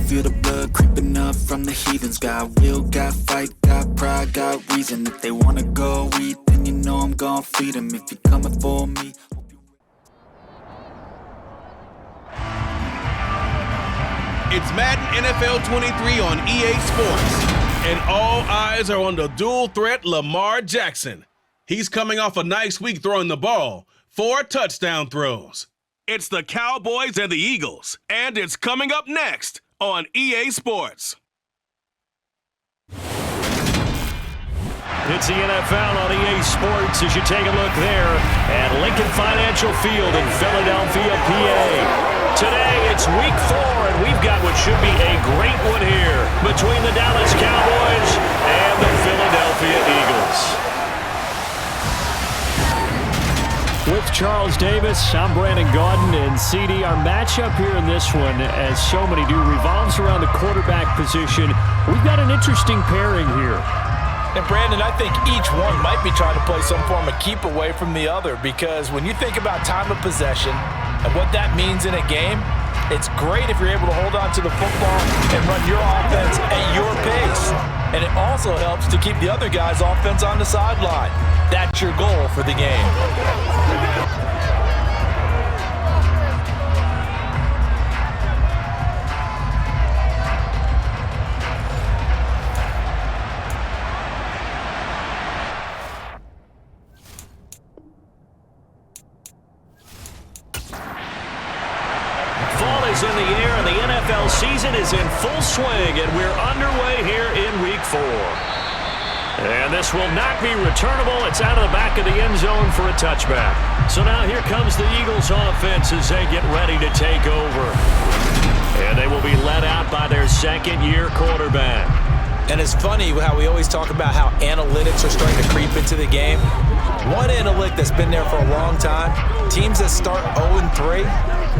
feel the blood creeping up from the heathens. Got will, got fight, got pride, got reason. If they wanna go eat, then you know I'm gon' feed them. If you're coming for me. It's Madden NFL 23 on EA Sports, and all eyes are on the dual threat Lamar Jackson. He's coming off a nice week throwing the ball, 4 touchdown throws. It's the Cowboys and the Eagles, and it's coming up next on EA Sports. It's the NFL on EA Sports as you take a look there at Lincoln Financial Field in Philadelphia, PA. Today, it's week 4, and we've got what should be a great one here between the Dallas Cowboys and the Philadelphia Eagles. With Charles Davis, I'm Brandon Gaudin, and CD, our matchup here in this one, as so many do, revolves around the quarterback position. We've got an interesting pairing here. And Brandon, I think each one might be trying to play some form of keep away from the other, because when you think about time of possession and what that means in a game, it's great if you're able to hold on to the football and run your offense at your pace. And it also helps to keep the other guy's offense on the sideline. That's your goal for the game. In the air, and the NFL season is in full swing, and we're underway here in week 4. And this will not be returnable. It's out of the back of the end zone for a touchback. So now here comes the Eagles offense as they get ready to take over. And they will be led out by their second-year quarterback. And it's funny how we always talk about how analytics are starting to creep into the game. One analytic that's been there for a long time, teams that start 0-3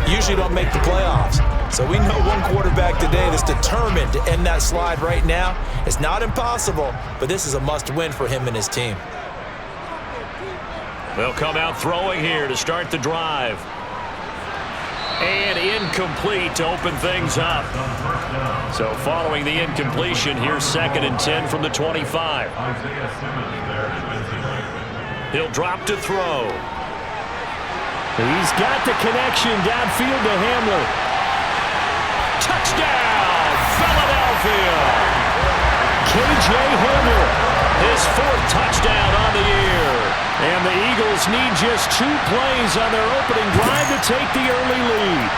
usually don't make the playoffs. So we know one quarterback today that's determined to end that slide right now. It's not impossible, but this is a must-win for him and his team. They'll come out throwing here to start the drive. And incomplete to open things up. So following the incompletion, here's 2nd and 10 from the 25. He'll drop to throw. He's got the connection downfield to Hamler. Touchdown, Philadelphia! KJ Hamler, his 4th touchdown on the year. And the Eagles need just 2 plays on their opening drive to take the early lead.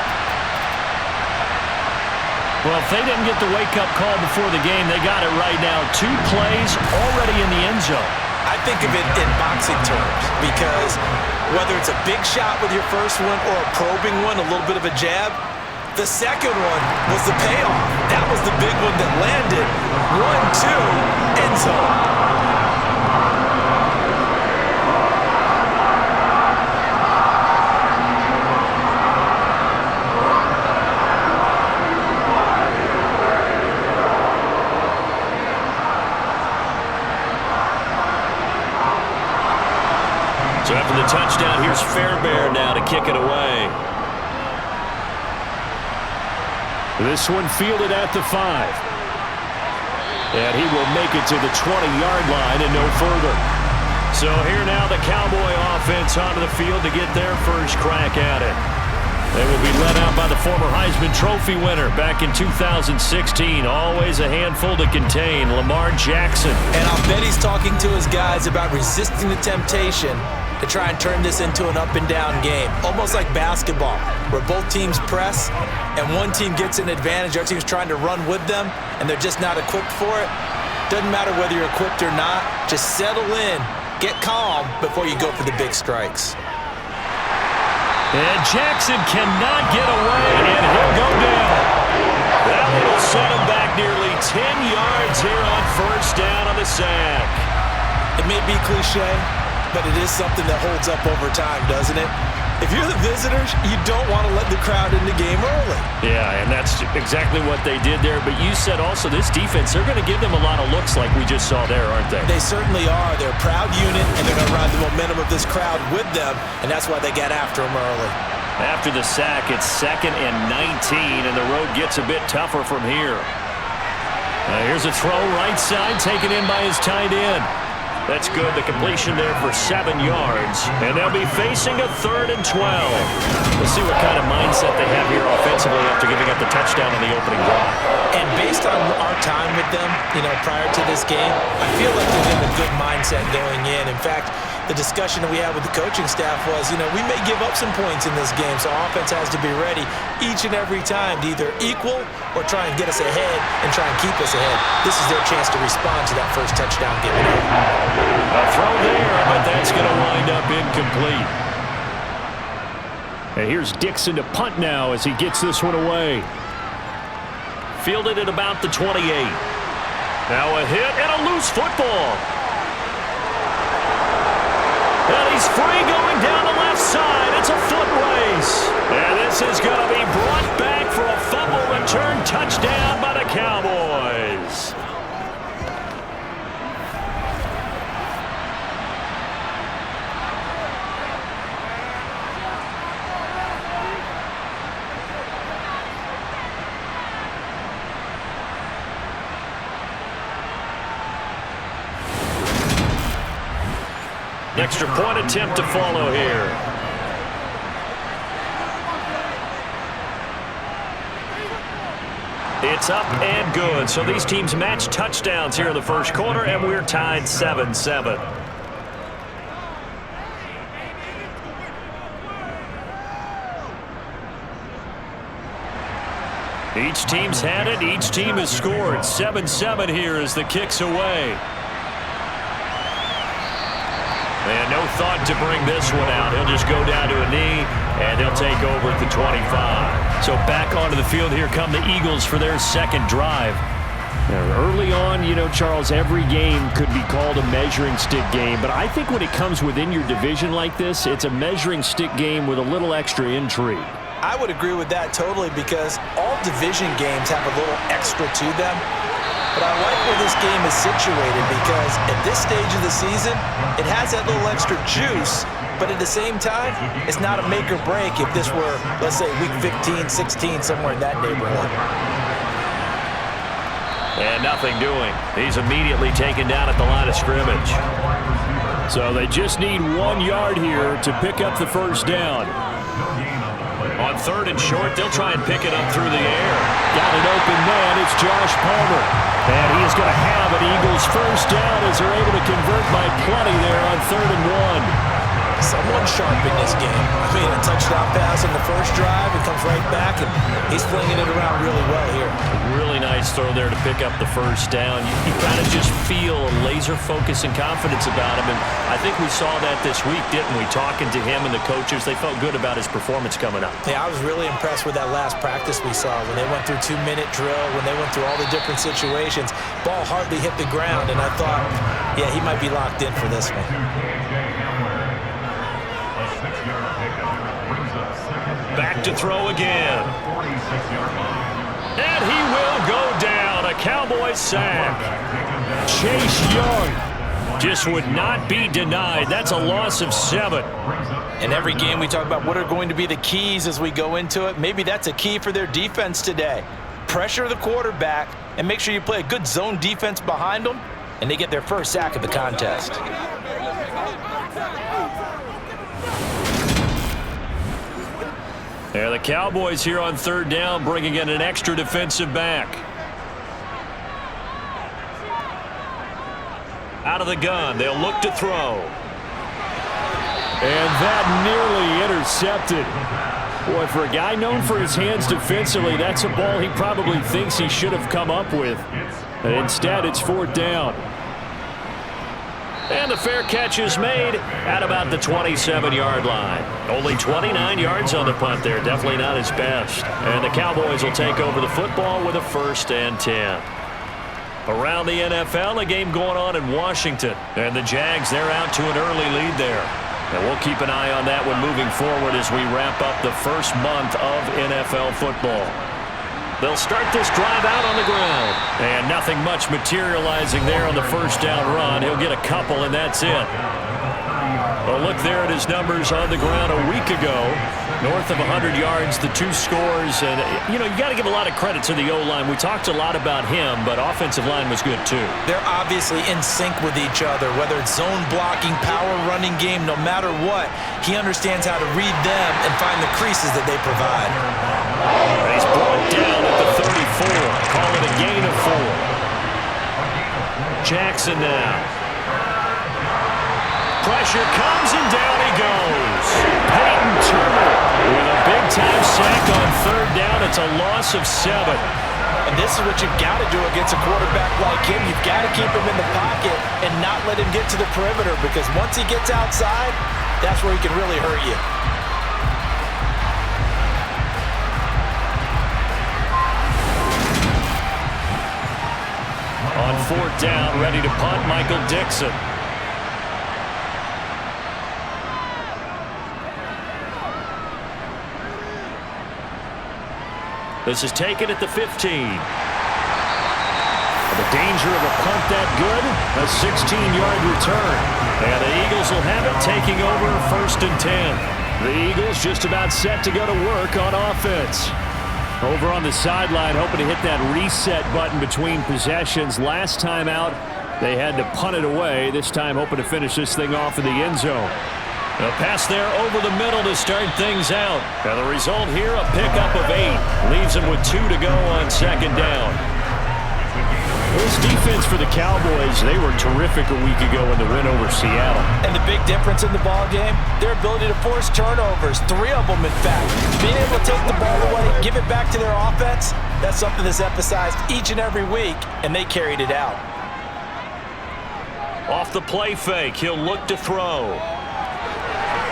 Well, if they didn't get the wake-up call before the game, they got it right now. 2 plays already in the end zone. I think of it in boxing terms, because whether it's a big shot with your first one or a probing one, a little bit of a jab, the second one was the payoff. That was the big one that landed. 1-2, end zone. So after the touchdown, here's Fairbairn now to kick it away. This one fielded at the 5. And he will make it to the 20-yard line and no further. So here now the Cowboy offense onto the field to get their first crack at it. They will be led out by the former Heisman Trophy winner back in 2016. Always a handful to contain, Lamar Jackson. And I'll bet he's talking to his guys about resisting the temptation to try and turn this into an up-and-down game. Almost like basketball, where both teams press, and one team gets an advantage, our team's trying to run with them, and they're just not equipped for it. Doesn't matter whether you're equipped or not. Just settle in, get calm before you go for the big strikes. And Jackson cannot get away, and he'll go down. That will set him back nearly 10 yards here on first down on the sack. It may be cliche, but it is something that holds up over time, doesn't it? If you're the visitors, you don't want to let the crowd in the game early. Yeah, and that's exactly what they did there. But you said also this defense, they're going to give them a lot of looks like we just saw there, aren't they? They certainly are. They're a proud unit, and they're going to ride the momentum of this crowd with them, and that's why they get after them early. After the sack, it's 2nd and 19, and the road gets a bit tougher from here. Here's a throw right side, taken in by his tight end. That's good. The completion there for 7 yards. And they'll be facing a 3rd and 12. We'll see what kind of mindset they have here offensively after giving up the touchdown on the opening drive. And based on our time with them, prior to this game, I feel like they're in a good mindset going in. In fact, the discussion that we had with the coaching staff was, we may give up some points in this game, so offense has to be ready each and every time to either equal or try and get us ahead and try and keep us ahead. This is their chance to respond to that first touchdown given up. A throw there, but that's going to wind up incomplete. And here's Dixon to punt now as he gets this one away. Fielded at about the 28. Now a hit and a loose football. And he's free going down the left side. It's a foot race. And this is going to be brought back for a fumble return touchdown by the Cowboys. Extra point attempt to follow here. It's up and good. So these teams match touchdowns here in the first quarter, and we're tied 7-7. Each team's had it. Each team has scored. 7-7 here as the kick's away. And no thought to bring this one out. He'll just go down to a knee, and they'll take over at the 25. So back onto the field here come the Eagles for their second drive. Now, early on, Charles, every game could be called a measuring stick game. But I think when it comes within your division like this, it's a measuring stick game with a little extra intrigue. I would agree with that totally because all division games have a little extra to them. But I like where this game is situated because at this stage of the season, it has that little extra juice, but at the same time, it's not a make or break if this were, let's say, week 15, 16, somewhere in that neighborhood. And nothing doing. He's immediately taken down at the line of scrimmage. So they just need 1 yard here to pick up the first down. On 3rd and short, they'll try and pick it up through the air. Got an open man. It's Josh Palmer. And he is going to have an Eagles first down as they're able to convert by plenty there on 3rd and 1. Someone sharp in this game. A touchdown pass in the first drive. It comes right back, and he's flinging it around really well here. Really nice throw there to pick up the first down. You kind of just feel a laser focus and confidence about him, and I think we saw that this week, didn't we? Talking to him and the coaches, they felt good about his performance coming up. Yeah, I was really impressed with that last practice we saw when they went through 2-minute drill, when they went through all the different situations. Ball hardly hit the ground, and I thought, yeah, he might be locked in for this one. Back to throw again. And he will go down. A Cowboys sack. Chase Young just would not be denied. That's a loss of 7. In every game we talk about what are going to be the keys as we go into it. Maybe that's a key for their defense today. Pressure the quarterback and make sure you play a good zone defense behind them, and they get their first sack of the contest. Yeah, the Cowboys here on 3rd down bringing in an extra defensive back. Out of the gun, they'll look to throw. And that nearly intercepted. Boy, for a guy known for his hands defensively, that's a ball he probably thinks he should have come up with. And instead, it's 4th down. And the fair catch is made at about the 27-yard line. Only 29 yards on the punt there. Definitely not his best. And the Cowboys will take over the football with a 1st and 10. Around the NFL, a game going on in Washington. And the Jags, they're out to an early lead there. And we'll keep an eye on that one moving forward as we wrap up the first month of NFL football. They'll start this drive out on the ground. And nothing much materializing there on the first down run. He'll get a couple, and that's it. Well, look there at his numbers on the ground a week ago. North of 100 yards, the 2 scores. And, you got to give a lot of credit to the O-line. We talked a lot about him, but offensive line was good, too. They're obviously in sync with each other, whether it's zone blocking, power running game, no matter what. He understands how to read them and find the creases that they provide. And he's brought down at the 34. Call it a gain of 4. Jackson now. Pressure comes and down he goes. Peyton Turner with a big-time sack on 3rd down. It's a loss of 7. And this is what you've got to do against a quarterback like him. You've got to keep him in the pocket and not let him get to the perimeter, because once he gets outside, that's where he can really hurt you. On 4th down, ready to punt, Michael Dixon. This is taken at the 15. The danger of a punt that good, a 16-yard return. And the Eagles will have it, taking over 1st and 10. The Eagles just about set to go to work on offense. Over on the sideline, hoping to hit that reset button between possessions. Last time out, they had to punt it away. This time, hoping to finish this thing off in the end zone. A pass there over the middle to start things out. And the result here, a pickup of 8. Leaves them with 2 to go on 2nd down. This defense for the Cowboys, they were terrific a week ago in the win over Seattle. And the big difference in the ball game, their ability to force turnovers, 3 of them in fact. Being able to take the ball away, give it back to their offense, that's something that's emphasized each and every week, and they carried it out. Off the play fake, he'll look to throw.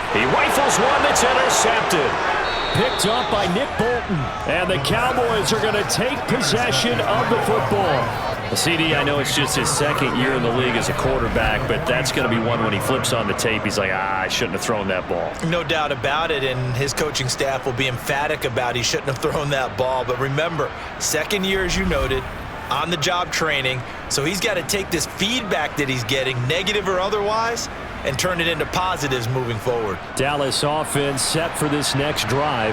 He rifles one that's intercepted. Picked up by Nick Bolton. And the Cowboys are going to take possession of the football. CD, I know it's just his 2nd year in the league as a quarterback, but that's going to be one when he flips on the tape, he's like, I shouldn't have thrown that ball. No doubt about it, and his coaching staff will be emphatic about he shouldn't have thrown that ball. But remember, 2nd year, as you noted, on-the-job training, so he's got to take this feedback that he's getting, negative or otherwise, and turn it into positives moving forward. Dallas offense set for this next drive.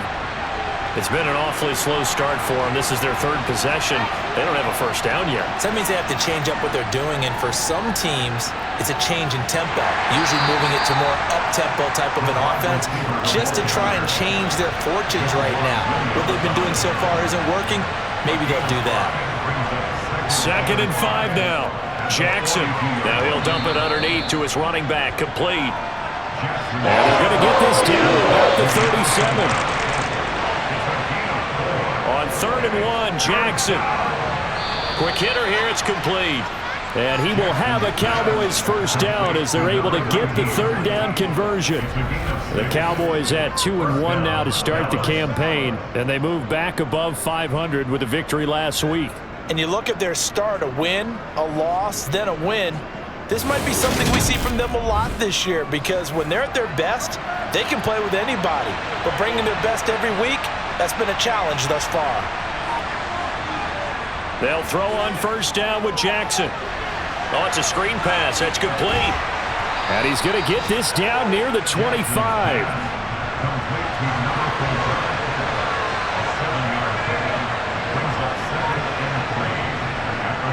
It's been an awfully slow start for them. This is their 3rd possession. They don't have a 1st down yet. So that means they have to change up what they're doing, and for some teams, it's a change in tempo, usually moving it to more up-tempo type of an offense, just to try and change their fortunes right now. What they've been doing so far isn't working. Maybe they'll do that. 2nd and 5 now. Jackson. Now he'll dump it underneath to his running back. Complete. And they're going to get this down about the 37. On 3rd and 1, Jackson. Quick hitter here. It's complete. And he will have a Cowboys 1st down as they're able to get the 3rd down conversion. The Cowboys at 2-1 now to start the campaign, and they move back above 500 with a victory last week. And you look at their start, a win, a loss, then a win. This might be something we see from them a lot this year, because when they're at their best, they can play with anybody. But bringing their best every week, that's been a challenge thus far. They'll throw on 1st down with Jackson. Oh, it's a screen pass. That's complete. And he's going to get this down near the 25.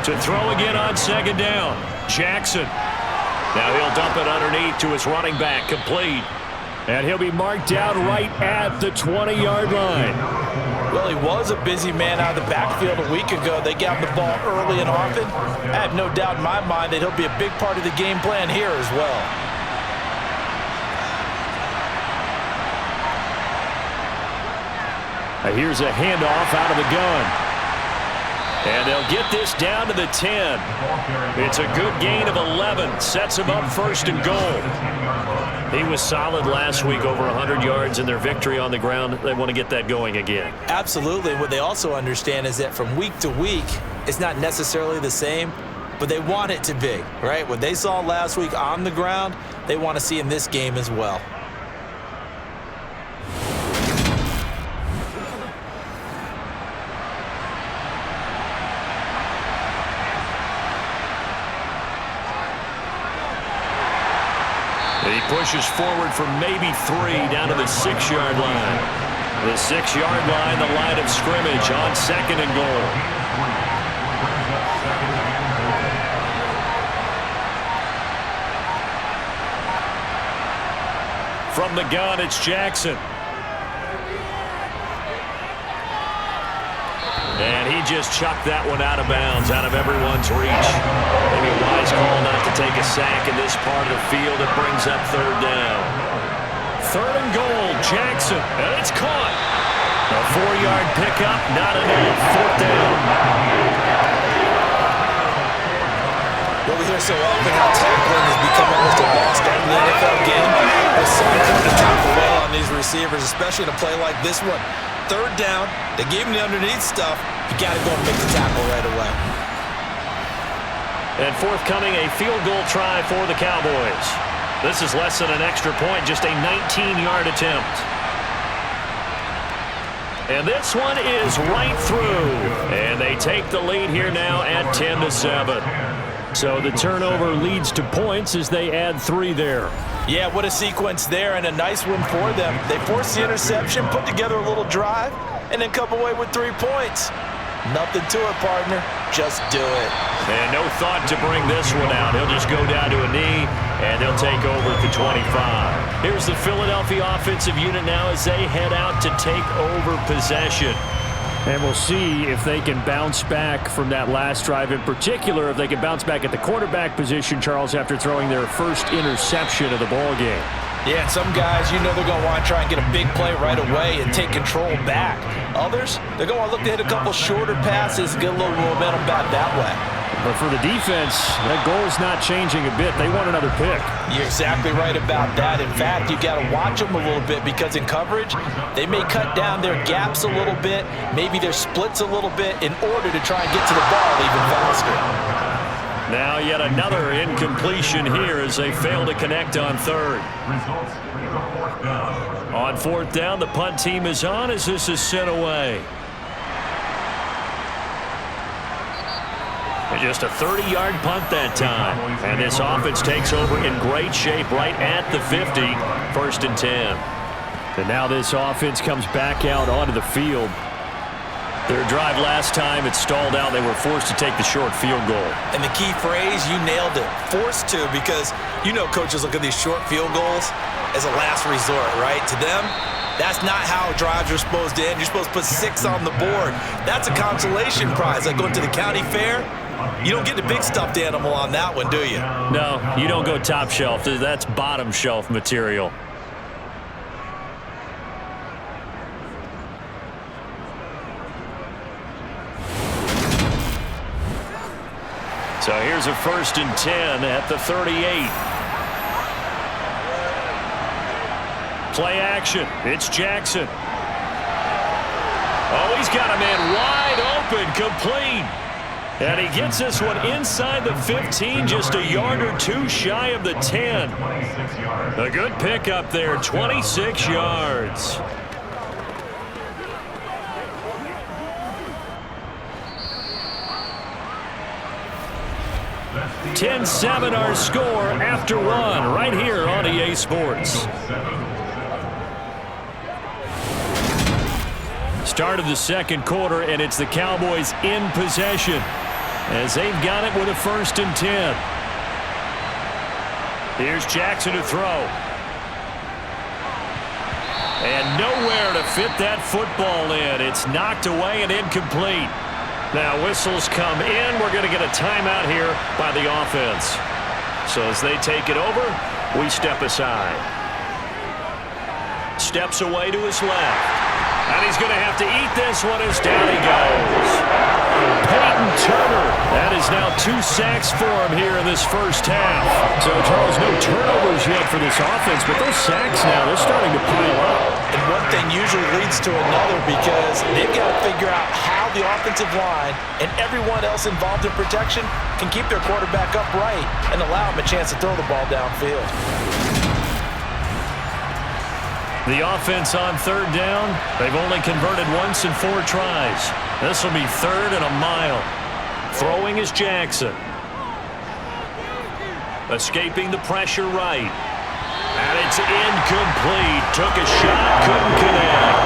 To throw again on 2nd down. Jackson. Now he'll dump it underneath to his running back. Complete. And he'll be marked down right at the 20-yard line. Well, he was a busy man out of the backfield a week ago. They got the ball early and often. I have no doubt in my mind that he'll be a big part of the game plan here as well. Here's a handoff out of the gun. And they'll get this down to the 10. It's a good gain of 11. Sets him up 1st and goal. He was solid last week, over 100 yards in their victory on the ground. They want to get that going again. Absolutely. What they also understand is that from week to week, it's not necessarily the same, but they want it to be, right? What they saw last week on the ground, they want to see in this game as well. pushes forward for maybe 3 down to the 6-yard line. The 6-yard line, the line of scrimmage on 2nd and goal. From the gun, it's Jackson. And he just chucked that one out of bounds, out of everyone's reach. Maybe a wise call not to take a sack in this part of the field. It brings up 3rd down. 3rd and goal, Jackson, and it's caught. A 4-yard pickup, not enough. 4th down. Well, we hear so often how tackling has become almost a lost art in the NFL game. It's so important to tackle well on these receivers, especially in a play like this one. 3rd down, they gave him the underneath stuff. You got to go and make the tackle right away. And forthcoming, a field goal try for the Cowboys. This is less than an extra point, just a 19-yard attempt. And this one is right through. And they take the lead here now at 10-7. So the turnover leads to points as they add 3 there. Yeah, what a sequence there, and a nice one for them. They forced the interception, put together a little drive, and then come away with 3 points. Nothing to it, partner. Just do it. And no thought to bring this one out. He'll just go down to a knee, and they'll take over at the 25. Here's the Philadelphia offensive unit now as they head out to take over possession. And we'll see if they can bounce back from that last drive. In particular, if they can bounce back at the quarterback position, Charles, after throwing their first interception of the ball game. Yeah, and some guys, you know they're going to want to try and get a big play right away and take control back. Others, they're going to look to hit a couple shorter passes, get a little momentum back that way. But for the defense, that goal is not changing a bit. They want another pick. You're exactly right about that. In fact, you got to watch them a little bit because in coverage, they may cut down their gaps a little bit, maybe their splits a little bit in order to try and get to the ball even faster. Now yet another incompletion here as they fail to connect on 3rd. On 4th down, the punt team is on as this is sent away. Just a 30-yard punt that time. And this offense takes over in great shape right at the 50. 1st and 10. And now this offense comes back out onto the field. Their drive last time, it stalled out. They were forced to take the short field goal. And the key phrase, you nailed it. Forced to, because you know coaches look at these short field goals as a last resort, right? To them, that's not how drives are supposed to end. You're supposed to put 6 on the board. That's a consolation prize, like going to the county fair. You don't get the big stuffed animal on that one, do you? No, you don't go top shelf. That's bottom shelf material. So here's a 1st and 10 at the 38. Play action. It's Jackson. Oh, he's got a man wide open, complete. And he gets this one inside the 15, just a yard or 2 shy of the 10. A good pickup there, 26 yards. (10-7) our score after 1 right here on EA Sports. Start of the 2nd quarter, and it's the Cowboys in possession as they've got it with a 1st and 10. Here's Jackson to throw. And nowhere to fit that football in. It's knocked away and incomplete. Now whistles come in. We're going to get a timeout here by the offense. So as they take it over, we step aside. Steps away to his left. And he's going to have to eat this one as down he goes. Peyton Turner. That is now 2 sacks for him here in this first half. So, Charles, no turnovers yet for this offense, but those sacks now, they're starting to pile up. And one thing usually leads to another because they've got to figure out how the offensive line and everyone else involved in protection can keep their quarterback upright and allow him a chance to throw the ball downfield. The offense on 3rd down, they've only converted once in 4 tries. This will be 3rd and a mile. Throwing is Jackson. Escaping the pressure right. And it's incomplete. Took a shot, couldn't connect.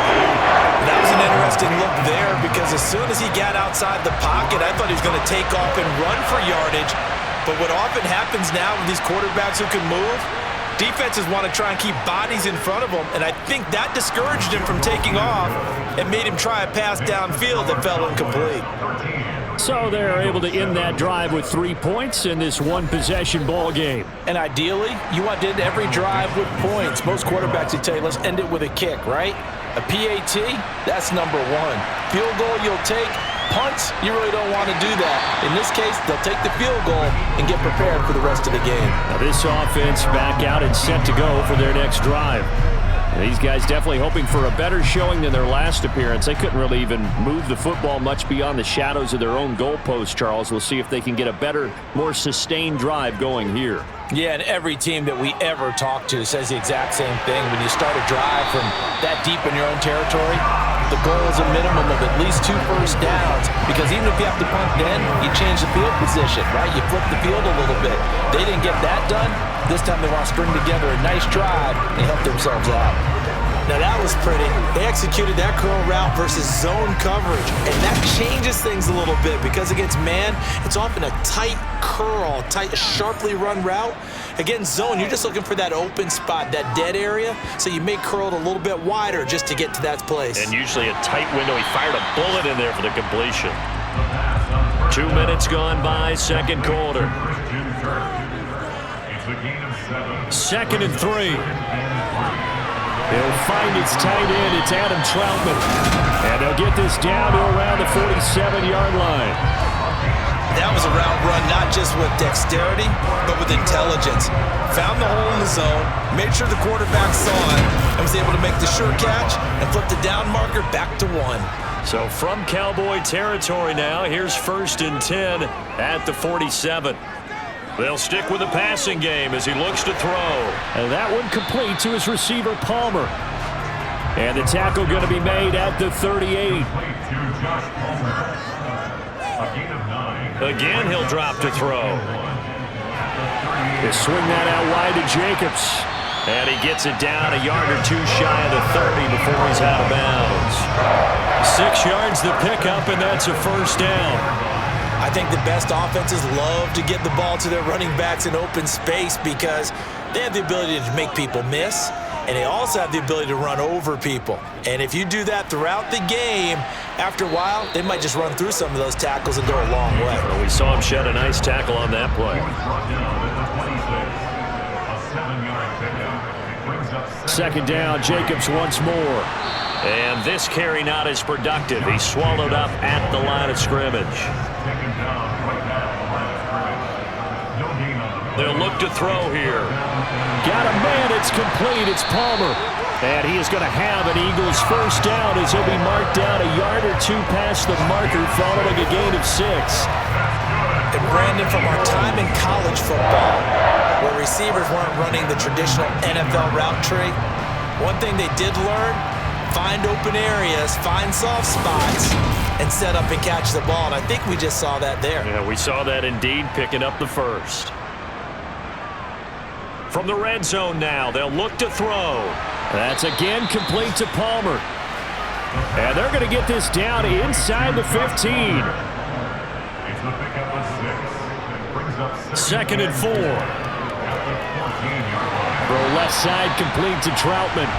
That was an interesting look there because as soon as he got outside the pocket, I thought he was going to take off and run for yardage. But what often happens now with these quarterbacks who can move, defenses want to try and keep bodies in front of them, and I think that discouraged him from taking off and made him try a pass downfield that fell incomplete. So they're able to end that drive with 3 points in this one-possession ball game. And ideally, you want to end every drive with points. Most quarterbacks would tell you, let's end it with a kick, right? A PAT, that's number one. Field goal you'll take. Punts, you really don't want to do that. In this case, they'll take the field goal and get prepared for the rest of the game. Now this offense back out and set to go for their next drive. These guys definitely hoping for a better showing than their last appearance. They couldn't really even move the football much beyond the shadows of their own goalpost, Charles. We'll see if they can get a better, more sustained drive going here. Yeah, and every team that we ever talk to says the exact same thing. When you start a drive from that deep in your own territory, the goal is a minimum of at least 2 first downs, because even if you have to punt then, you change the field position, right? You flip the field a little bit. They didn't get that done. This time they want to string together a nice drive and help themselves out. Now that was pretty. They executed that curl route versus zone coverage, and that changes things a little bit because against man, it's often a tight curl, tight, sharply run route. Against zone, you're just looking for that open spot, that dead area, so you may curl it a little bit wider just to get to that place. And usually a tight window. He fired a bullet in there for the completion. 2 minutes gone by, second quarter. 2nd and 3. He'll find its tight end. It's Adam Troutman. And they'll get this down to around the 47-yard line. That was a route run not just with dexterity, but with intelligence. Found the hole in the zone, made sure the quarterback saw it, and was able to make the sure catch and flip the down marker back to 1. So from Cowboy territory now, here's 1st and 10 at the 47. They'll stick with the passing game as he looks to throw. And that one complete to his receiver, Palmer. And the tackle going to be made at the 38. Again, he'll drop to throw. They swing that out wide to Jacobs. And he gets it down a yard or 2 shy of the 30 before he's out of bounds. 6 yards the pickup, and that's a first down. I think the best offenses love to get the ball to their running backs in open space because they have the ability to make people miss, and they also have the ability to run over people. And if you do that throughout the game, after a while, they might just run through some of those tackles and go a long way. Well, we saw him shed a nice tackle on that play. 2nd down, Jacobs once more. And this carry not as productive. He's swallowed up at the line of scrimmage. They'll look to throw here. Got a man, it's complete, it's Palmer. And he is going to have an Eagles first down as he'll be marked down a yard or 2 past the marker following a gain of 6. And Brandon, from our time in college football, where receivers weren't running the traditional NFL route tree, one thing they did learn, find open areas, find soft spots, and set up and catch the ball. And I think we just saw that there. Yeah, we saw that indeed, picking up the first. From the red zone now, they'll look to throw. That's again complete to Palmer. And they're going to get this down inside the 15. 2nd and 4. Throw left side complete to Troutman.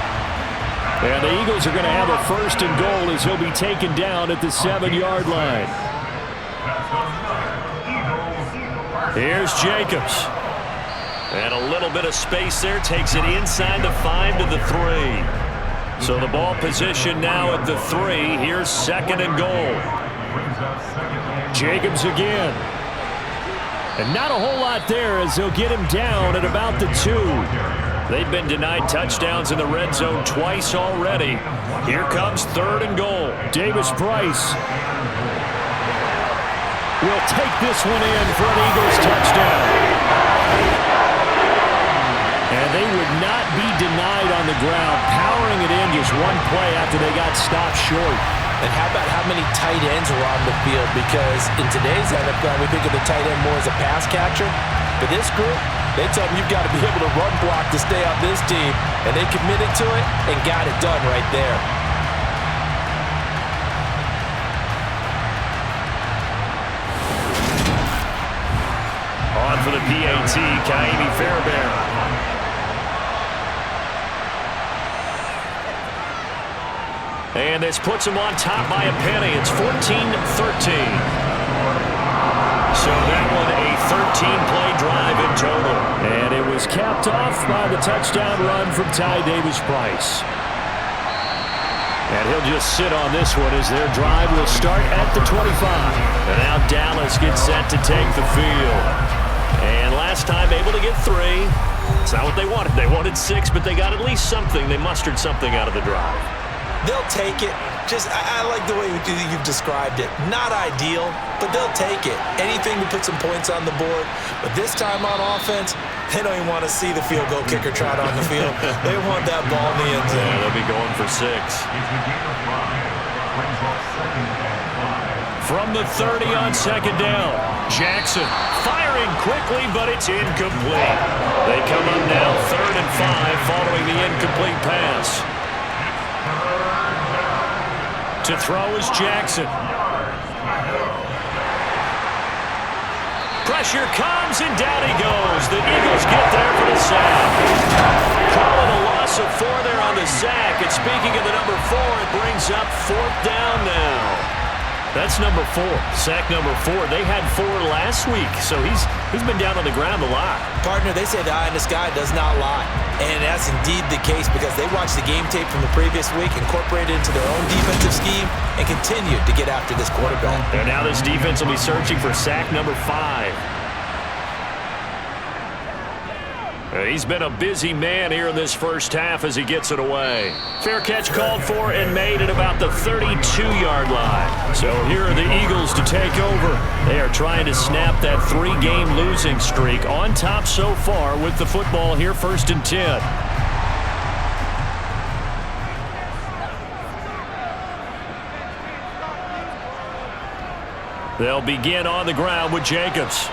And the Eagles are going to have a 1st and goal as he'll be taken down at the 7-yard line. Here's Jacobs. And a little bit of space there, takes it inside the 5 to the 3. So the ball position now at the 3. Here's 2nd and goal. Jacobs again. And not a whole lot there as he'll get him down at about the 2. They've been denied touchdowns in the red zone twice already. Here comes 3rd and goal. Davis Price will take this one in for an Eagles touchdown. And they would not be denied on the ground, powering it in just one play after they got stopped short. And how about how many tight ends were on the field? Because in today's NFL, we think of the tight end more as a pass catcher. But this group, They told him you've got to be able to run block to stay on this team, and they committed to it and got it done right there. On for the PAT, Kaimi Fairbairn. And this puts him on top by a penny. It's 14-13. So that one a 13-play drive in total. And it was capped off by the touchdown run from Ty Davis-Price. And he'll just sit on this one as their drive will start at the 25. And now Dallas gets set to take the field. And last time able to get 3. It's not what they wanted. They wanted 6, but they got at least something. They mustered something out of the drive. They'll take it. I like the way you've described it. Not ideal, but they'll take it. Anything to put some points on the board. But this time on offense, they don't even want to see the field goal kicker trot on the field. They want that ball in the end zone. Yeah, they'll be going for 6. From the 30 on second down, Jackson firing quickly, but it's incomplete. They come up now 3rd and 5 following the incomplete pass. To throw is Jackson. Pressure comes, and down he goes. The Eagles get there for the sack. Calling a loss of 4 there on the sack. And speaking of the number 4, it brings up 4th down now. That's number 4. Sack number 4. They had 4 last week, so he's been down on the ground a lot. Partner, they say the eye in the sky does not lie. And that's indeed the case because they watched the game tape from the previous week, incorporated it into their own defensive scheme, and continued to get after this quarterback. And now this defense will be searching for sack number 5. He's been a busy man here in this first half as he gets it away. Fair catch called for and made at about the 32-yard line. So here are the Eagles to take over. They are trying to snap that 3-game losing streak on top so far with the football here, 1st and 10. They'll begin on the ground with Jacobs.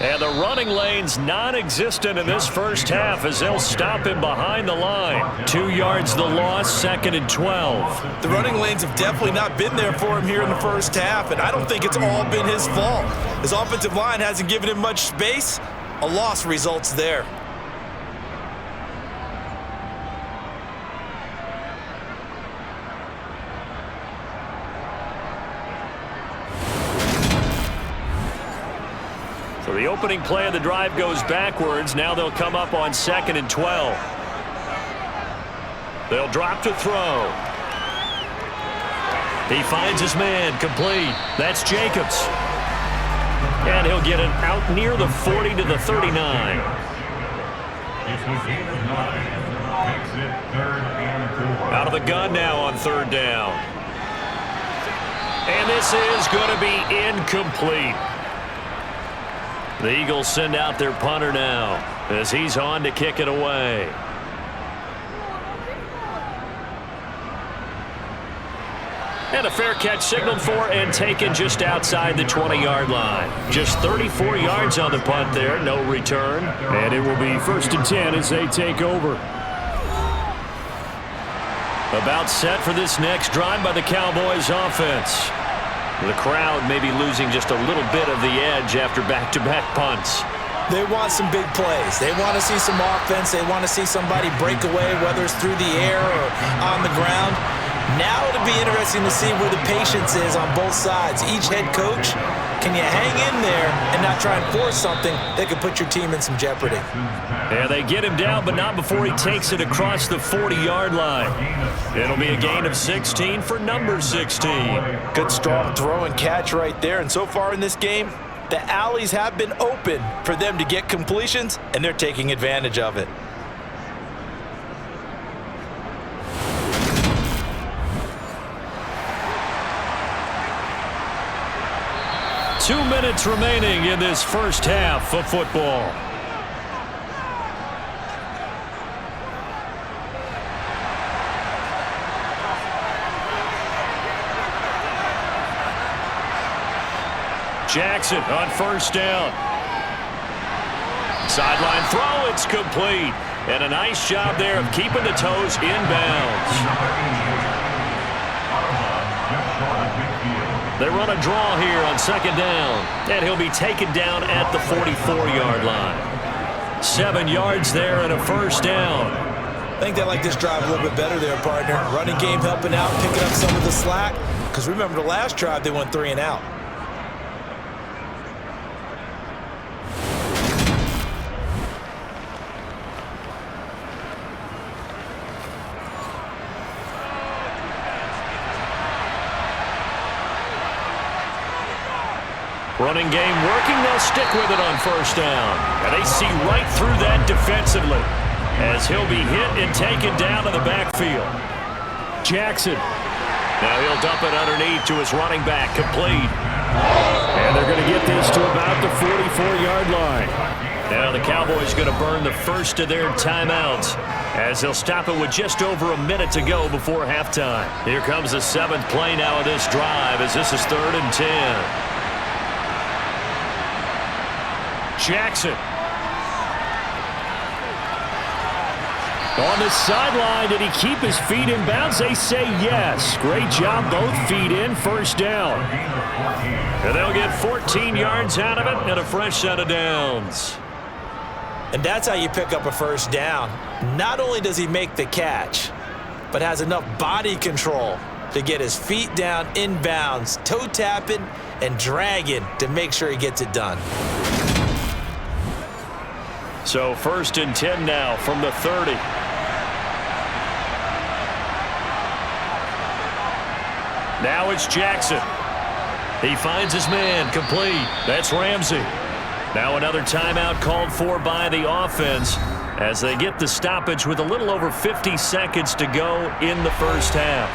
And the running lane's non-existent in this first half as they'll stop him behind the line. 2 yards the loss, 2nd and 12. The running lanes have definitely not been there for him here in the first half, and I don't think it's all been his fault. His offensive line hasn't given him much space. A loss results there. So the opening play of the drive goes backwards. Now they'll come up on 2nd and 12. They'll drop to throw. He finds his man, complete. That's Jacobs. And he'll get it out near the 40 to the 39. Out of the gun now on 3rd down. And this is going to be incomplete. The Eagles send out their punter now as he's on to kick it away. And a fair catch signaled for and taken just outside the 20-yard line. Just 34 yards on the punt there, no return. And it will be 1st and 10 as they take over. About set for this next drive by the Cowboys offense. The crowd may be losing just a little bit of the edge after back-to-back punts. They want some big plays. They want to see some offense. They want to see somebody break away, whether it's through the air or on the ground. Now it'll be interesting to see where the patience is on both sides. Each head coach, can you hang in there and not try and force something that could put your team in some jeopardy? Yeah, they get him down, but not before he takes it across the 40-yard line. It'll be a gain of 16 for number 16. Good strong throw and catch right there. And so far in this game, the alleys have been open for them to get completions, and they're taking advantage of it. Two minutes remaining in this first half of football. Jackson on 1st down. Sideline throw, it's complete. And a nice job there of keeping the toes in bounds. They run a draw here on second down. And he'll be taken down at the 44-yard line. 7 yards there and a first down. I think they like this drive a little bit better there, partner. Running game helping out, picking up some of the slack. Because remember the last drive, they went 3 and out. Running game working, they'll stick with it on first down. And they see right through that defensively as he'll be hit and taken down to the backfield. Jackson. Now he'll dump it underneath to his running back, complete. And they're going to get this to about the 44-yard line. Now the Cowboys going to burn the first of their timeouts as they'll stop it with just over a minute to go before halftime. Here comes the 7th play now of this drive as this is 3rd and 10. Jackson. On the sideline, did he keep his feet in bounds? They say yes. Great job, both feet in, first down. And they'll get 14 yards out of it and a fresh set of downs. And that's how you pick up a first down. Not only does he make the catch, but has enough body control to get his feet down in bounds, toe tapping and dragging to make sure he gets it done. So 1st and 10 now from the 30. Now it's Jackson. He finds his man, complete. That's Ramsey. Now another timeout called for by the offense as they get the stoppage with a little over 50 seconds to go in the first half.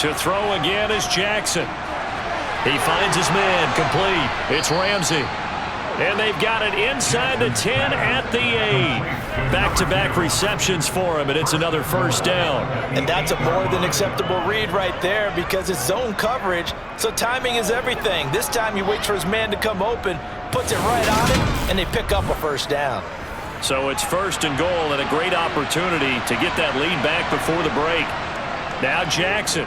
To throw again is Jackson. He finds his man, complete. It's Ramsey. And they've got it inside the 10 at the 8. Back-to-back receptions for him, and it's another first down. And that's a more than acceptable read right there because it's zone coverage, so timing is everything. This time he waits for his man to come open, puts it right on him, and they pick up a first down. So it's 1st and goal and a great opportunity to get that lead back before the break. Now Jackson.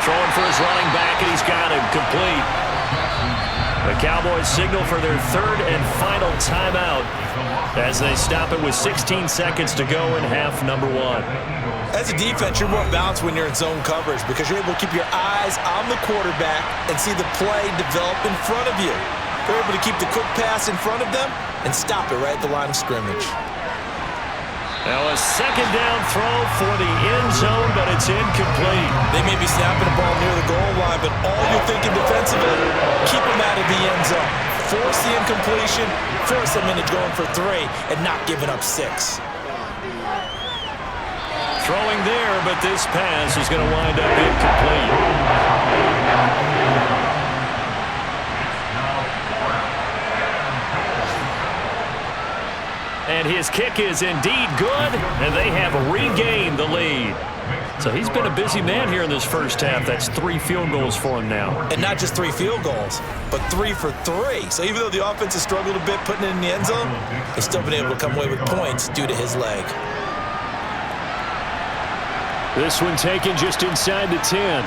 Throwing for his running back, and he's got him, complete. The Cowboys signal for their 3rd and final timeout as they stop it with 16 seconds to go in half number 1. As a defense, you're more balanced when you're in zone coverage because you're able to keep your eyes on the quarterback and see the play develop in front of you. They're able to keep the quick pass in front of them and stop it right at the line of scrimmage. Now a second down throw for the end zone, but it's incomplete. They may be snapping the ball near the goal line, but all you're thinking defensively, keep them out of the end zone. Force the incompletion, force them into going for 3 and not giving up 6. Throwing there, but this pass is going to wind up incomplete. And his kick is indeed good, and they have regained the lead. So he's been a busy man here in this first half. That's 3 field goals for him now. And not just 3 field goals, but 3 for 3. So even though the offense has struggled a bit putting it in the end zone, they've still been able to come away with points due to his leg. This one taken just inside the 10.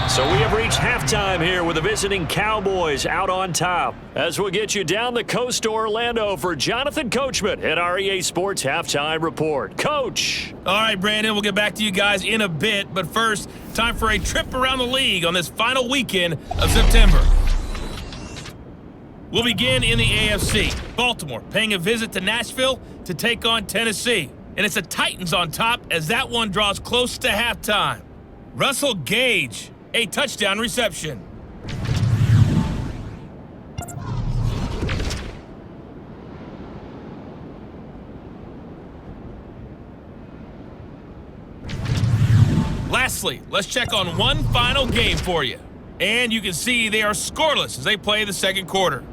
So we have reached halftime here with the visiting Cowboys out on top. As we'll get you down the coast to Orlando for Jonathan Coachman at our EA Sports Halftime Report. Coach! All right, Brandon, we'll get back to you guys in a bit. But first, time for a trip around the league on this final weekend of September. We'll begin in the AFC. Baltimore paying a visit to Nashville to take on Tennessee. And it's the Titans on top as that one draws close to halftime. Russell Gage, a touchdown reception. Lastly, let's check on one final game for you. And you can see they are scoreless as they play the second quarter.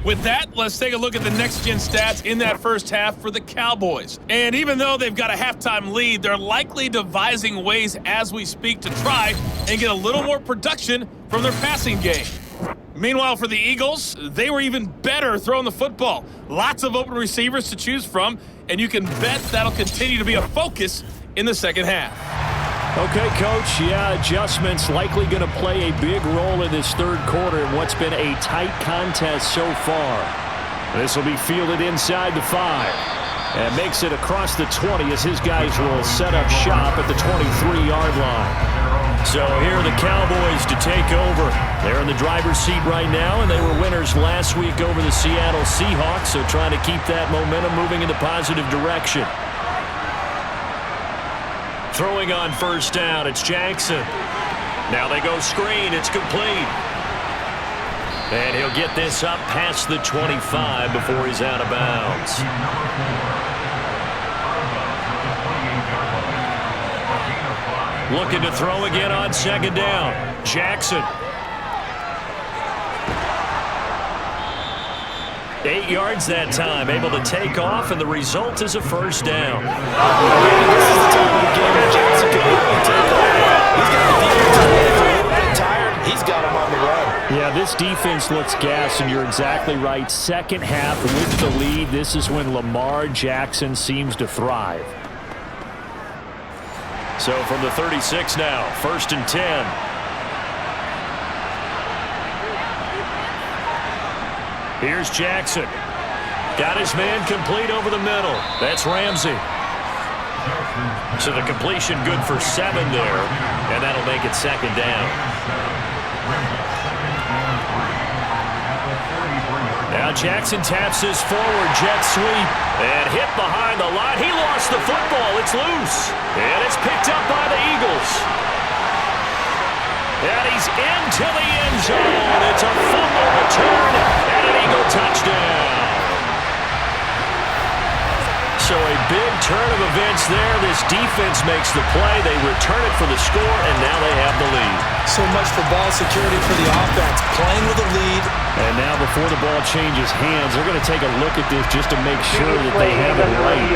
With that, let's take a look at the next-gen stats in that first half for the Cowboys. And even though they've got a halftime lead, they're likely devising ways as we speak to try and get a little more production from their passing game. Meanwhile, for the Eagles, they were even better throwing the football. Lots of open receivers to choose from, and you can bet that'll continue to be a focus in the second half. Okay, Coach, yeah, adjustments likely going to play a big role in this third quarter in what's been a tight contest so far. This will be fielded inside the 5 and makes it across the 20 as his guys will set up shop at the 23-yard line. So here are the Cowboys to take over. They're in the driver's seat right now, and they were winners last week over the Seattle Seahawks, so trying to keep that momentum moving in the positive direction. Throwing on first down, it's Jackson. Now they go screen, it's complete. And he'll get this up past the 25 before he's out of bounds. Looking to throw again on second down. Jackson. 8 yards that time, able to take off, and the result is a first down. This is the time of the game where Jackson can really take off. He's got the defense a little bit tired. He's got him on the run. Yeah, this defense looks gassed, and you're exactly right. Second half with the lead, this is when Lamar Jackson seems to thrive. So from the 36 now, 1st and 10. Here's Jackson. Got his man complete over the middle. That's Ramsey. So the completion good for 7 there, and that'll make it second down. Now Jackson taps his forward jet sweep and hit behind the line. He lost the football. It's loose, and it's picked up by the Eagles. And he's into the end zone. It's a fumble return and an Eagle touchdown. So a big turn of events there. This defense makes the play. They return it for the score, and now they have the lead. So much for ball security for the offense. Playing with a lead. And now before the ball changes hands, they're going to take a look at this just to make sure that they have it right.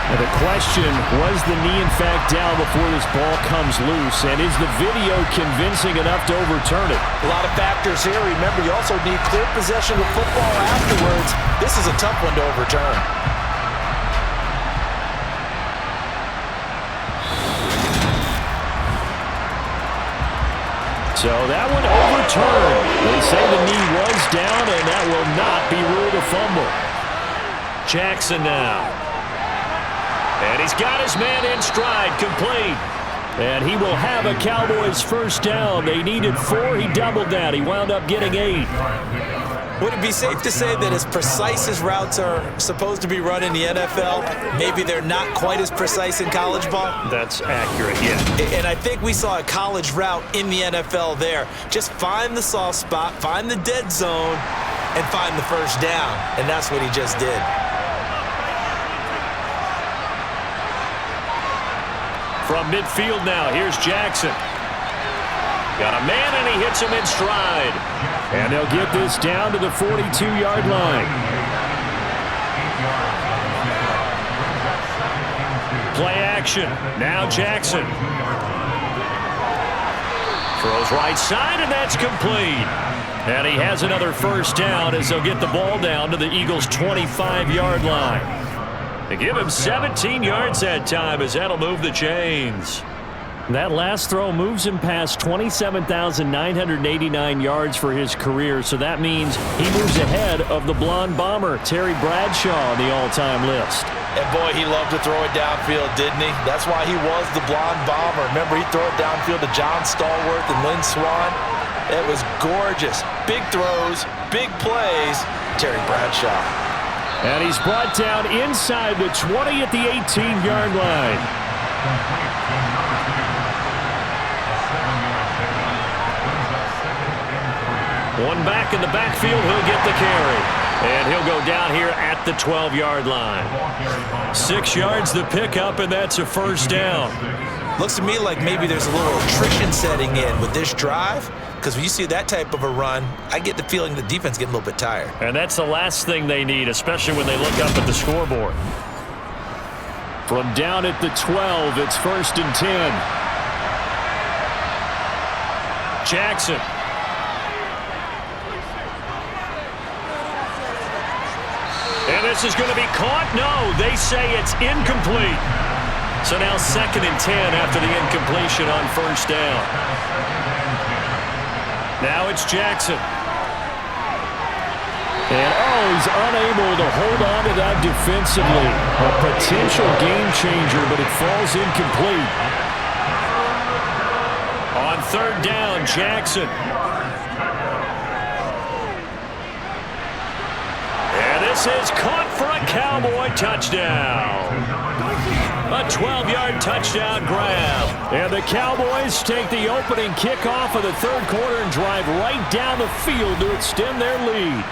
Now the question, was the knee in fact down before this ball comes loose? And is the video convincing enough to overturn it? A lot of factors here. Remember, you also need clear possession of football afterwards. This is a tough one to overturn. So that one overturned. They say the knee was down, and that will not be ruled a fumble. Jackson now. And he's got his man in stride, complete. And he will have a Cowboys first down. They needed 4. He doubled that. He wound up getting 8. Would it be safe to say that as precise as routes are supposed to be run in the NFL, maybe they're not quite as precise in college ball? That's accurate, yeah. And I think we saw a college route in the NFL there. Just find the soft spot, find the dead zone, and find the first down. And that's what he just did. From midfield now, here's Jackson. Got a man, and he hits him in stride. And they'll get this down to the 42-yard line. Play action. Now Jackson. Throws right side, and that's complete. And he has another first down as they'll get the ball down to the Eagles' 25-yard line. They give him 17 yards that time as that'll move the chains. That last throw moves him past 27,989 yards for his career, so that means he moves ahead of the blonde bomber, Terry Bradshaw, on the all-time list. And boy, he loved to throw it downfield, didn't he? That's why he was the blonde bomber. Remember, he'd throw it downfield to John Stallworth and Lynn Swann. It was gorgeous. Big throws, big plays. Terry Bradshaw. And he's brought down inside the 20 at the 18-yard line. One back in the backfield, he'll get the carry. And he'll go down here at the 12-yard line. 6 yards the pickup, and that's a first down. Looks to me like maybe there's a little attrition setting in with this drive, because when you see that type of a run, I get the feeling the defense getting a little bit tired. And that's the last thing they need, especially when they look up at the scoreboard. From down at the 12, it's 1st and 10. Jackson. And this is going to be caught. No, they say it's incomplete. So now 2nd and 10 after the incompletion on 1st down. Now it's Jackson. And he's unable to hold on to that defensively. A potential game changer, but it falls incomplete. On 3rd down, Jackson. And this is caught for a Cowboy touchdown. A 12-yard touchdown grab. And the Cowboys take the opening kickoff of the 3rd quarter and drive right down the field to extend their lead.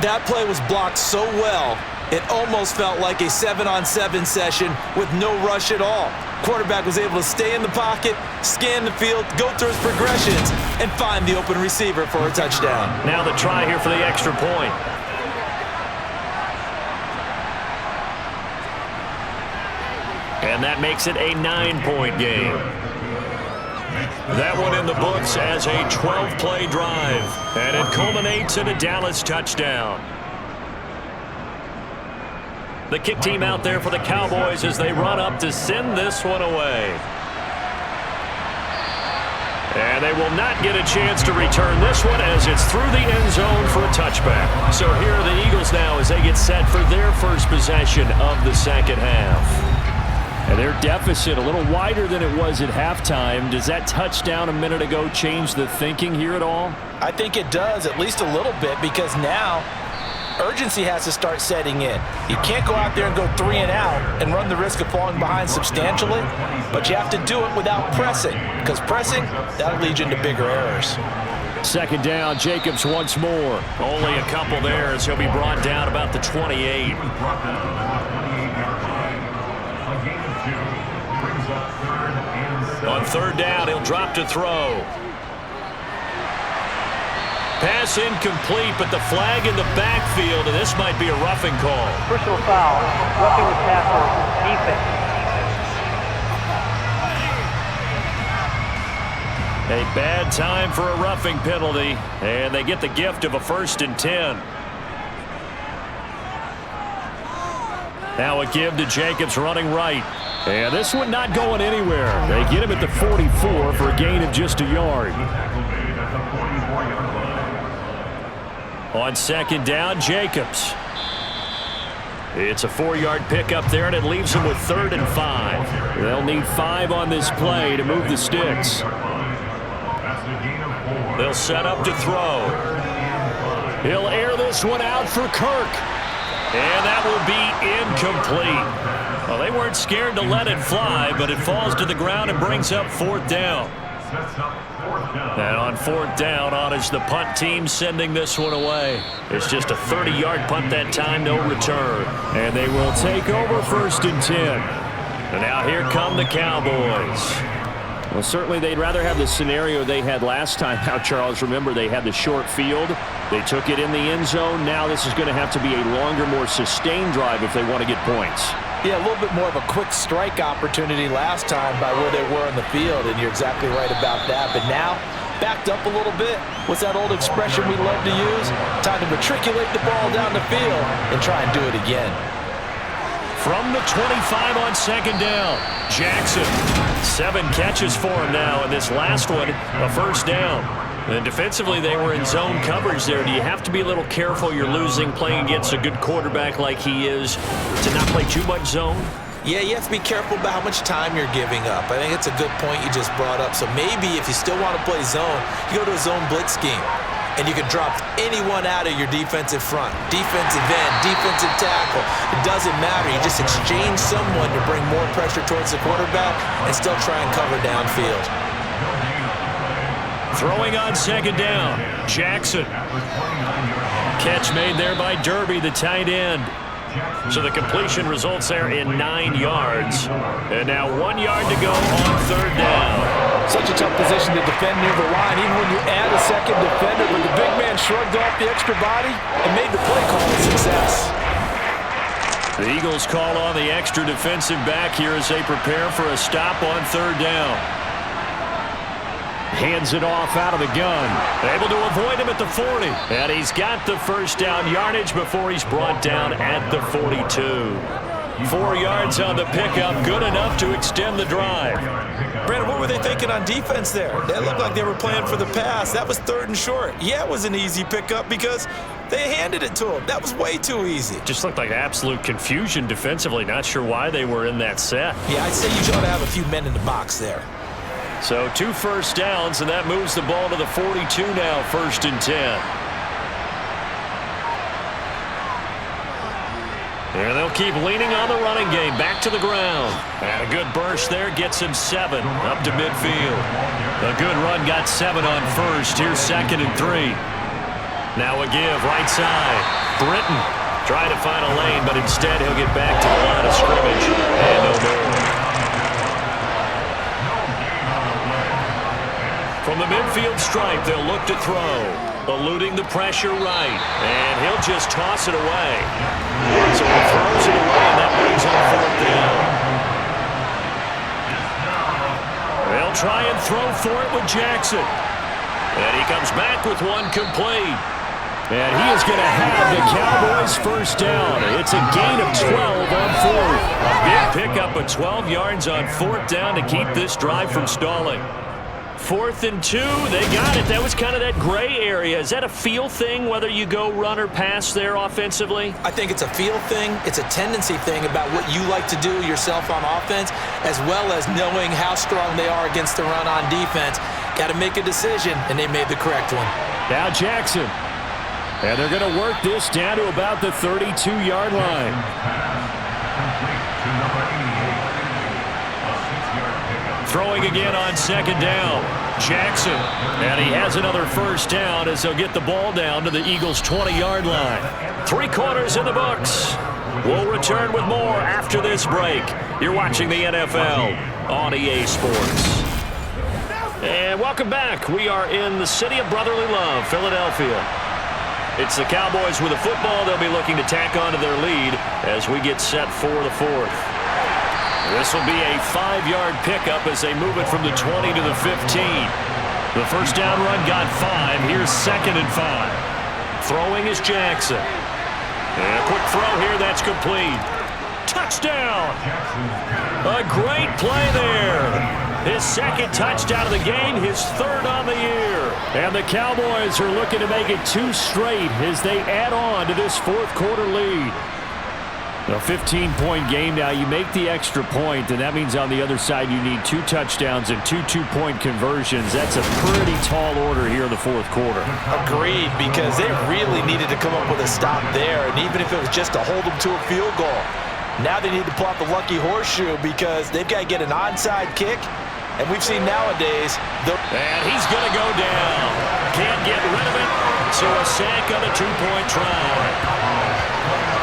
That play was blocked so well, it almost felt like a 7-on-7 session with no rush at all. Quarterback was able to stay in the pocket, scan the field, go through his progressions, and find the open receiver for a touchdown. Now the try here for the extra point. And that makes it a 9-point game. That one in the books as a 12-play drive. And it culminates in a Dallas touchdown. The kick team out there for the Cowboys as they run up to send this one away. And they will not get a chance to return this one as it's through the end zone for a touchback. So here are the Eagles now as they get set for their first possession of the 2nd half. And their deficit a little wider than it was at halftime. Does that touchdown a minute ago change the thinking here at all? I think it does, at least a little bit, because now urgency has to start setting in. You can't go out there and go 3 and out and run the risk of falling behind substantially, but you have to do it without pressing, because pressing, that'll lead you into bigger errors. 2nd down, Jacobs once more. Only a couple there as he'll be brought down about the 28. On 3rd down, he'll drop to throw. Pass incomplete, but the flag in the backfield, and this might be a roughing call. Personal foul, roughing the passer, defense. A bad time for a roughing penalty, and they get the gift of a 1st and 10. Now a give to Jacobs running right. And this one not going anywhere. They get him at the 44 for a gain of just a yard. On 2nd down, Jacobs. It's a 4-yard pickup there, and it leaves them with 3rd and 5. They'll need 5 on this play to move the sticks. They'll set up to throw. He'll air this one out for Kirk. And that will be incomplete. Well, they weren't scared to let it fly, but it falls to the ground and brings up 4th down. And on 4th down, on is the punt team sending this one away. It's just a 30-yard punt that time, no return. And they will take over 1st and 10. And now here come the Cowboys. Well, certainly they'd rather have the scenario they had last time. Now, Charles, remember they had the short field. They took it in the end zone. Now this is going to have to be a longer, more sustained drive if they want to get points. Yeah, a little bit more of a quick strike opportunity last time by where they were in the field, and you're exactly right about that. But now, backed up a little bit. What's that old expression we love to use? Time to matriculate the ball down the field and try and do it again. From the 25 on 2nd down, Jackson. 7 catches for him now, and this last one, a 1st down. And defensively, they were in zone coverage there. Do you have to be a little careful? You're losing, playing against a good quarterback like he is, to not play too much zone? Yeah, you have to be careful about how much time you're giving up. I think it's a good point you just brought up. So maybe if you still want to play zone, you go to a zone blitz scheme. And you can drop anyone out of your defensive front. Defensive end, defensive tackle. It doesn't matter. You just exchange someone to bring more pressure towards the quarterback and still try and cover downfield. Throwing on 2nd down, Jackson. catch made there by Derby, the tight end. So the completion results there in 9 yards. And now 1 yard to go on third down. Such a tough position to defend near the line, even when you add a second defender, but the big man shrugged off the extra body and made the play call a success. The Eagles call on the extra defensive back here as they prepare for a stop on third down. Hands it off out of the gun. Able to avoid him at the 40. And he's got the first down yardage before he's brought down at the 42. 4 yards on the pickup, good enough to extend the drive. Brandon, what were they thinking on defense there? They looked like they were playing for the pass. That was 3rd and short. Yeah, it was an easy pickup because they handed it to him. That was way too easy. Just looked like absolute confusion defensively. Not sure why they were in that set. Yeah, I'd say you should have a few men in the box there. So 2 first downs, and that moves the ball to the 42 now, 1st and 10. And they'll keep leaning on the running game, back to the ground. And a good burst there gets him 7 up to midfield. A good run got 7 on first. Here's 2nd and 3. Now a give, right side. Britton trying to find a lane, but instead he'll get back to the line of scrimmage. And no more. From the midfield stripe, they'll look to throw. Eluding the pressure right. And he'll just toss it away. So he throws it away, and that brings up 4th down. They'll try and throw for it with Jackson. And he comes back with one complete. And he is going to have the Cowboys' first down. It's a gain of 12 on 4th. A big pickup of 12 yards on 4th down to keep this drive from stalling. 4th and 2, they got it. That was kind of that gray area. Is that a feel thing, whether you go run or pass there offensively? I think it's a feel thing. It's a tendency thing about what you like to do yourself on offense, as well as knowing how strong they are against the run on defense. Got to make a decision, and they made the correct one. Now Jackson. And they're going to work this down to about the 32-yard line. Throwing again on 2nd down. Jackson. And he has another first down as they'll get the ball down to the Eagles' 20-yard line. 3 quarters in the books. We'll return with more after this break. You're watching the NFL on EA Sports. And welcome back. We are in the city of brotherly love, Philadelphia. It's the Cowboys with the football. They'll be looking to tack onto their lead as we get set for the 4th. This will be a 5-yard pickup as they move it from the 20 to the 15. The first down run got 5. Here's 2nd and 5. Throwing is Jackson. And a quick throw here. That's complete. Touchdown! A great play there. His 2nd touchdown of the game, his 3rd on the year. And the Cowboys are looking to make it 2 straight as they add on to this 4th quarter lead. A 15-point game now. You make the extra point, and that means on the other side you need 2 touchdowns and 2 two-point conversions. That's a pretty tall order here in the 4th quarter. Agreed, because they really needed to come up with a stop there, and even if it was just to hold them to a field goal. Now they need to pull out the lucky horseshoe because they've got to get an onside kick, and we've seen nowadays. And he's going to go down. Can't get rid of it, so a sack on a 2-point try.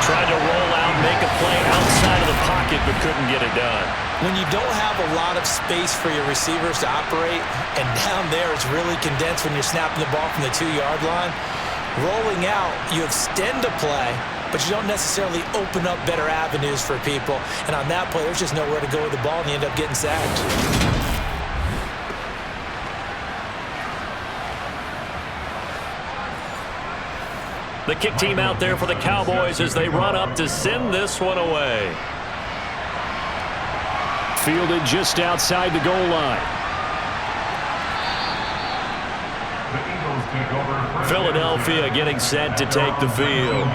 Tried to roll out, make a play outside of the pocket, but couldn't get it done. When you don't have a lot of space for your receivers to operate, and down there it's really condensed when you're snapping the ball from the 2-yard line, rolling out, you extend a play, but you don't necessarily open up better avenues for people. And on that play, there's just nowhere to go with the ball, and you end up getting sacked. The kick team out there for the Cowboys as they run up to send this one away. Fielded just outside the goal line. Philadelphia getting set to take the field.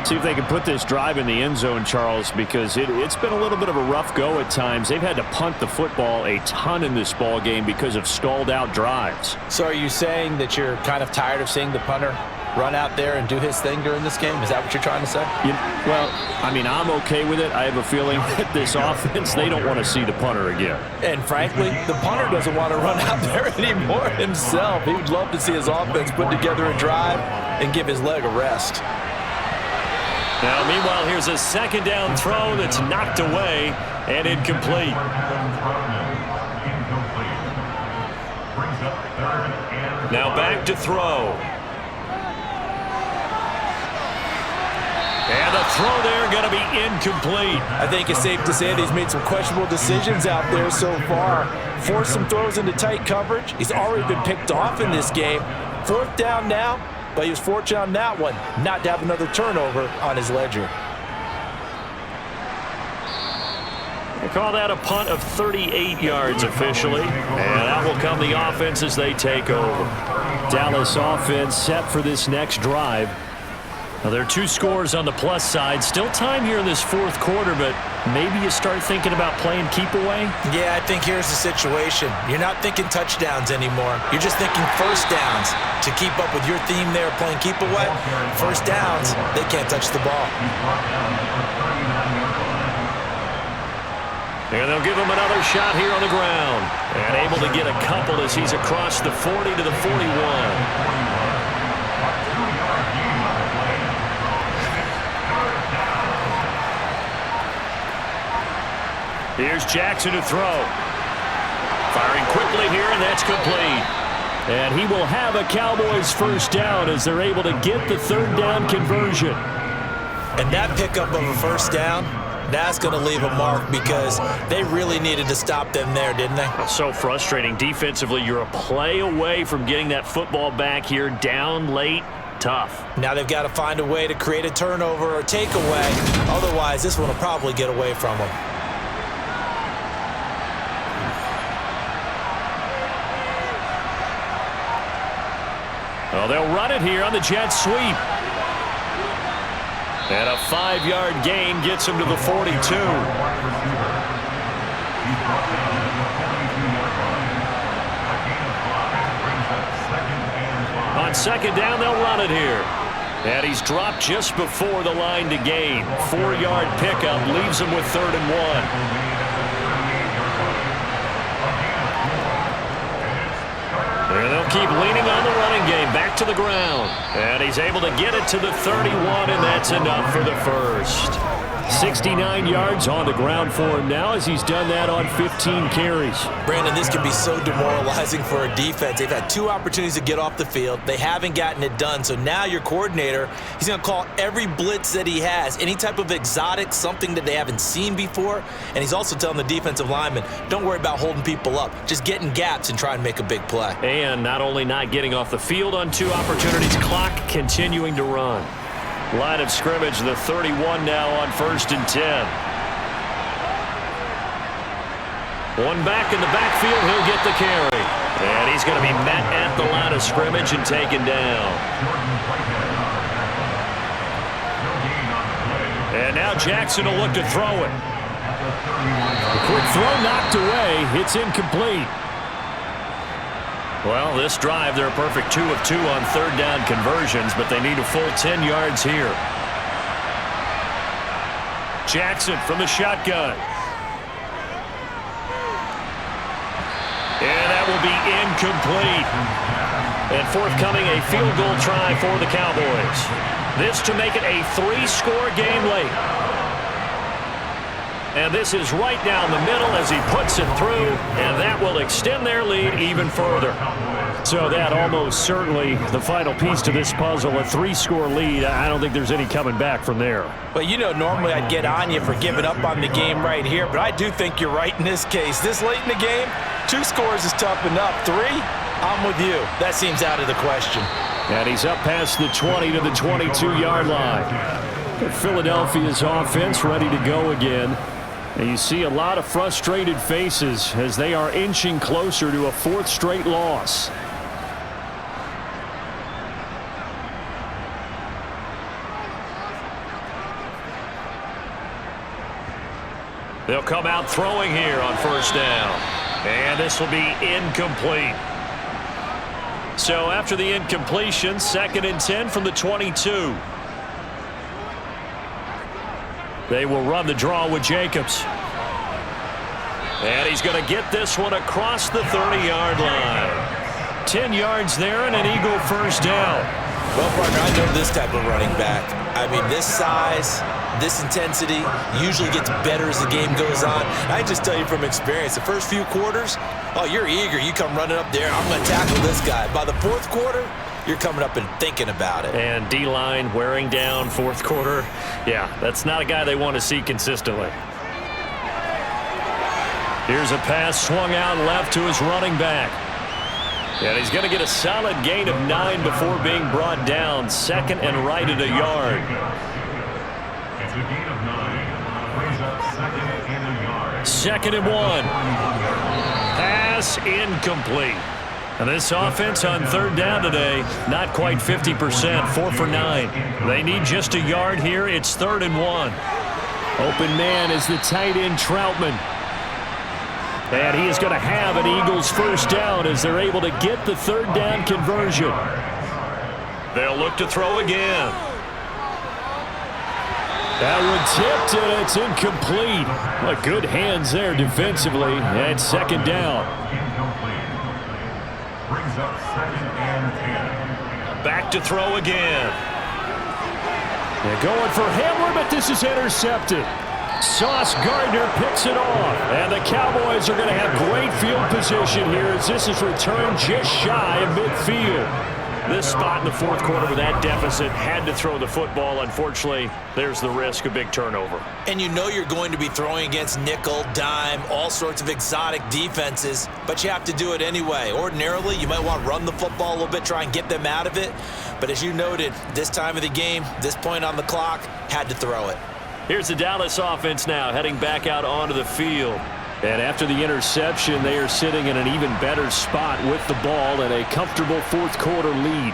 See if they can put this drive in the end zone, Charles, because it's been a little bit of a rough go at times. They've had to punt the football a ton in this ball game because of stalled out drives. So are you saying that you're kind of tired of seeing the punter run out there and do his thing during this game? Is that what you're trying to say? Well, I mean, I'm okay with it. I have a feeling that this offense, they don't want to see the punter again. And frankly, the punter doesn't want to run out there anymore himself. He would love to see his offense put together a drive and give his leg a rest. Now, meanwhile, here's a second down throw that's knocked away and incomplete. Now back to throw. And the throw there going to be incomplete. I think it's safe to say that he's made some questionable decisions out there so far. Forced some throws into tight coverage. He's already been picked off in this game. 4th down now, but he was fortunate on that one not to have another turnover on his ledger. They call that a punt of 38 yards officially. And out will come the offense as they take over. Dallas offense set for this next drive. Now, there are 2 scores on the plus side. Still time here in this 4th quarter, but maybe you start thinking about playing keep away? Yeah, I think here's the situation. You're not thinking touchdowns anymore. You're just thinking first downs. To keep up with your theme there, playing keep away, first downs, they can't touch the ball. And they'll give him another shot here on the ground. And able to get a couple as he's across the 40 to the 41. Here's Jackson to throw. Firing quickly here, and that's complete. And he will have a Cowboys first down as they're able to get the 3rd down conversion. And that pickup of a first down, that's going to leave a mark because they really needed to stop them there, didn't they? So frustrating. Defensively, you're a play away from getting that football back here, down late. Tough. Now they've got to find a way to create a turnover or takeaway. Otherwise, this one will probably get away from them. Well, they'll run it here on the jet sweep. And a 5-yard gain gets him to the 42. On second down, they'll run it here. And he's dropped just before the line to gain. 4-yard pickup leaves him with 3rd and 1. And they'll keep leaning on the running game. Back to the ground. And he's able to get it to the 31, and that's enough for the first. 69 yards on the ground for him now as he's done that on 15 carries. Brandon, this can be so demoralizing for a defense. They've had 2 opportunities to get off the field. They haven't gotten it done. So now your coordinator, he's going to call every blitz that he has, any type of exotic, something that they haven't seen before. And he's also telling the defensive linemen, don't worry about holding people up. Just get in gaps and try and make a big play. And not only not getting off the field on 2 opportunities, clock continuing to run. Line of scrimmage, the 31 now on 1st and 10. One back in the backfield, he'll get the carry. And he's going to be met at the line of scrimmage and taken down. And now Jackson will look to throw it. A quick throw knocked away. It's incomplete. Well, this drive, they're a perfect 2 of 2 on 3rd down conversions, but they need a full 10 yards here. Jackson from the shotgun. And that will be incomplete. And forthcoming, a field goal try for the Cowboys. This to make it a 3-score game late. And this is right down the middle as he puts it through, and that will extend their lead even further. So that almost certainly the final piece to this puzzle, a 3-score lead. I don't think there's any coming back from there. Well, you know, normally I'd get on you for giving up on the game right here, but I do think you're right in this case. This late in the game, 2 scores is tough enough. 3, I'm with you. That seems out of the question. And he's up past the 20 to the 22-yard line. Philadelphia's offense ready to go again. And you see a lot of frustrated faces as they are inching closer to a 4th straight loss. They'll come out throwing here on 1st down. And this will be incomplete. So after the incompletion, 2nd and 10 from the 22. They will run the draw with Jacobs. And he's going to get this one across the 30-yard line. 10 yards there and an Eagle first down. Well, partner, I know this type of running back. I mean, this size, this intensity usually gets better as the game goes on. I just tell you from experience, the first few quarters, oh, you're eager. You come running up there, I'm going to tackle this guy. By the fourth quarter, you're coming up and thinking about it. And D-line wearing down fourth quarter. Yeah, that's not a guy they want to see consistently. Here's a pass swung out left to his running back. And he's going to get a solid gain of 9 before being brought down. Second and right at a yard. It's a gain of 9. Brings up second and a yard. Second and 1. Pass incomplete. And this offense on third down today, not quite 50%, 4 for 9. They need just a yard here. It's 3rd and 1. Open man is the tight end Troutman. And he is going to have an Eagles first down as they're able to get the third down conversion. They'll look to throw again. That one tipped, and it's incomplete. Well, good hands there defensively. And second down. Incomplete. Brings up second and 10. Back to throw again. They're going for Hamler, but this is intercepted. Sauce Gardner picks it off. And the Cowboys are going to have great field position here as this is returned just shy of midfield. This spot in the fourth quarter with that deficit, had to throw the football. Unfortunately, there's the risk of big turnover. And you know you're going to be throwing against nickel, dime, all sorts of exotic defenses, but you have to do it anyway. Ordinarily, you might want to run the football a little bit, try and get them out of it. But as you noted, this time of the game, this point on the clock, had to throw it. Here's the Dallas offense now, heading back out onto the field. And after the interception, they are sitting in an even better spot with the ball and a comfortable fourth quarter lead.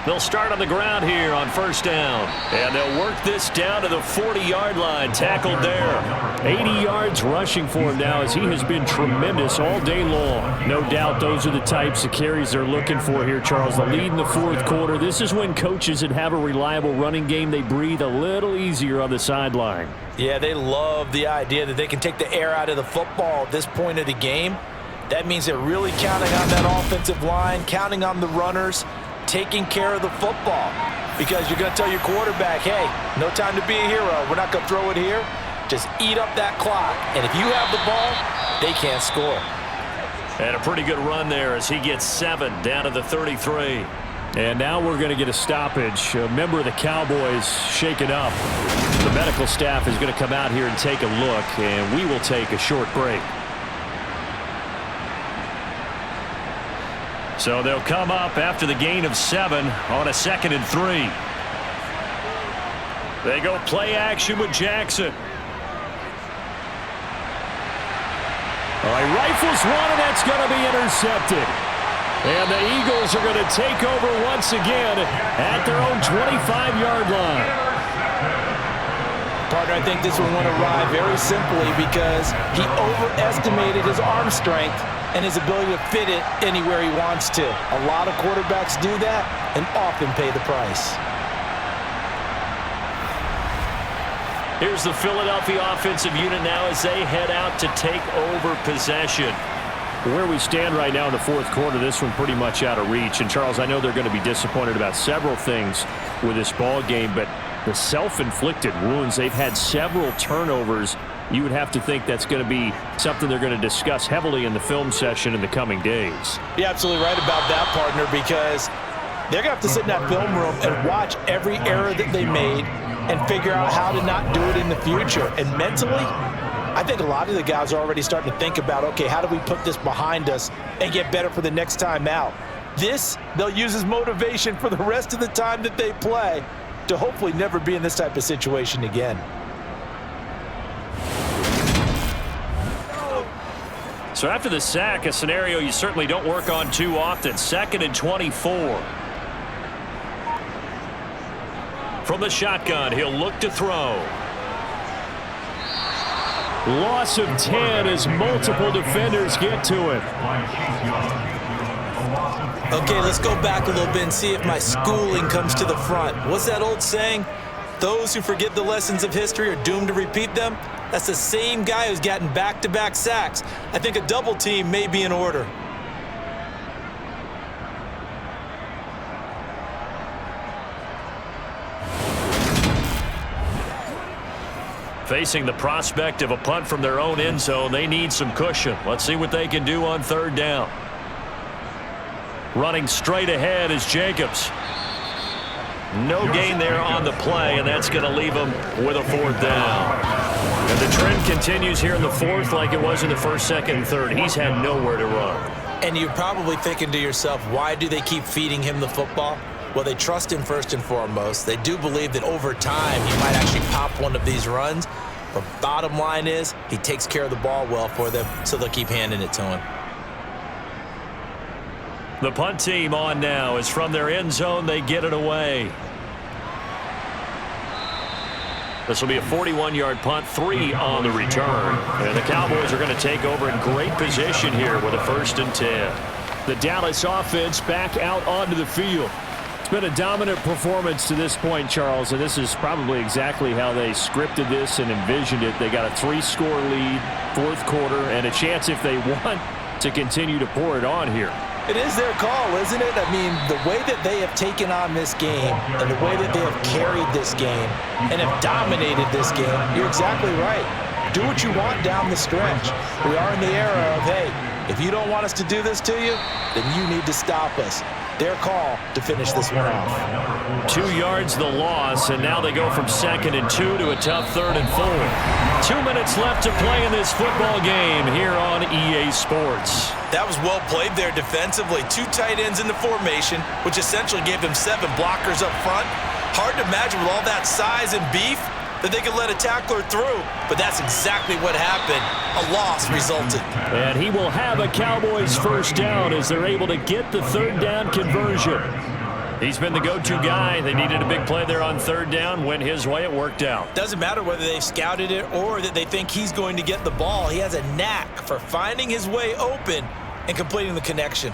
They'll start on the ground here on first down. And they'll work this down to the 40-yard line, tackled there. 80 yards rushing for him now as he has been tremendous all day long. No doubt those are the types of carries they're looking for here, Charles. The lead in the fourth quarter. This is when coaches that have a reliable running game, they breathe a little easier on the sideline. Yeah, they love the idea that they can take the air out of the football at this point of the game. That means they're really counting on that offensive line, counting on the runners, taking care of the football. Because you're going to tell your quarterback, hey, no time to be a hero. We're not going to throw it here. Just eat up that clock. And if you have the ball, they can't score. And a pretty good run there as he gets 7 down to the 33. And now we're going to get a stoppage. A member of the Cowboys shaken up. The medical staff is going to come out here and take a look, and we will take a short break. So they'll come up after the gain of 7 on a 2nd and 3. They go play action with Jackson. All right, rifles one, and that's going to be intercepted. And the Eagles are going to take over once again at their own 25-yard line. Partner, I think this one went awry very simply because he overestimated his arm strength and his ability to fit it anywhere he wants to. A lot of quarterbacks do that and often pay the price. Here's the Philadelphia offensive unit now as they head out to take over possession. Where we stand right now in the fourth quarter, this one pretty much out of reach. And, Charles, I know they're going to be disappointed about several things with this ball game, but the self-inflicted wounds, they've had several turnovers. You would have to think that's going to be something they're going to discuss heavily in the film session in the coming days. You're absolutely right about that, partner, because they're going to have to sit in that film room and watch every error that they made and figure out how to not do it in the future. And mentally, I think a lot of the guys are already starting to think about, okay, how do we put this behind us and get better for the next time out? This, they'll use as motivation for the rest of the time that they play to hopefully never be in this type of situation again. So after the sack, a scenario you certainly don't work on too often. 2nd and 24. From the shotgun, he'll look to throw. Loss of 10 as multiple defenders get to it. Okay, let's go back a little bit and see if my schooling comes to the front. What's that old saying? Those who forget the lessons of history are doomed to repeat them. That's the same guy who's gotten back-to-back sacks. I think a double team may be in order. Facing the prospect of a punt from their own end zone, they need some cushion. Let's see what they can do on third down. Running straight ahead is Jacobs. No gain there on the play, and that's going to leave them with a fourth down. And the trend continues here in the fourth like it was in the first, second, and third. He's had nowhere to run. And you're probably thinking to yourself, why do they keep feeding him the football? Well, they trust him first and foremost. They do believe that over time he might actually pop one of these runs. But bottom line is he takes care of the ball well for them, so they'll keep handing it to him. The punt team on now is from their end zone. They get it away. This will be a 41-yard punt, 3 on the return. And the Cowboys are going to take over in great position here with a 1st and 10. The Dallas offense back out onto the field. It's been a dominant performance to this point, Charles, and this is probably exactly how they scripted this and envisioned it. They got a 3-score lead, 4th quarter, and a chance if they want to continue to pour it on here. It is their call, isn't it? I mean, the way that they have taken on this game and the way that they have carried this game and have dominated this game, you're exactly right. Do what you want down the stretch. We are in the era of, hey, if you don't want us to do this to you, then you need to stop us. Their call to finish this one off. 2 yards the loss, and now they go from 2nd and 2 to a tough 3rd and 4. 2 minutes left to play in this football game here on EA Sports. That was well played there defensively. 2 tight ends in the formation, which essentially gave them 7 blockers up front. Hard to imagine with all that size and beef that they could let a tackler through, but that's exactly what happened. A loss resulted. And he will have a Cowboys 1st down as they're able to get the 3rd down conversion. He's been the go-to guy. They needed a big play there on 3rd down. Went his way. It worked out. Doesn't matter whether they've scouted it or that they think he's going to get the ball. He has a knack for finding his way open and completing the connection.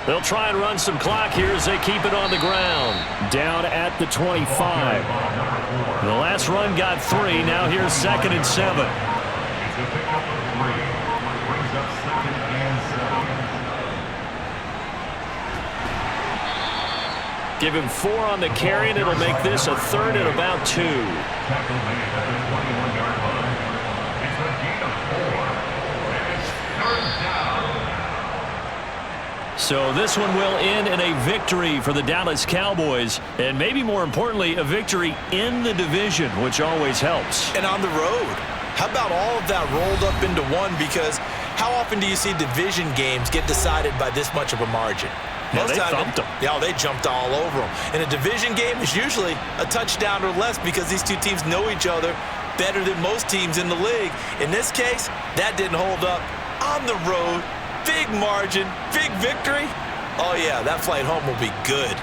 They'll try and run some clock here as they keep it on the ground. Down at the 25. The last run got 3. Now here's 2nd and 7. It's a pickup of 3. Brings up 2nd and 7. Give him 4 on the carry, and it'll make this a 3rd and about 2. Tackle made at the 21-yard line. It's a gain of 4. And it's 3rd down. So this one will end in a victory for the Dallas Cowboys, and maybe more importantly, a victory in the division, which always helps. And on the road. How about all of that rolled up into one? Because how often do you see division games get decided by this much of a margin? Yeah, they thumped them. Yeah, they jumped all over them. And a division game is usually a touchdown or less because these two teams know each other better than most teams in the league. In this case, that didn't hold up. On the road, big margin, big victory. Oh, yeah, that flight home will be good.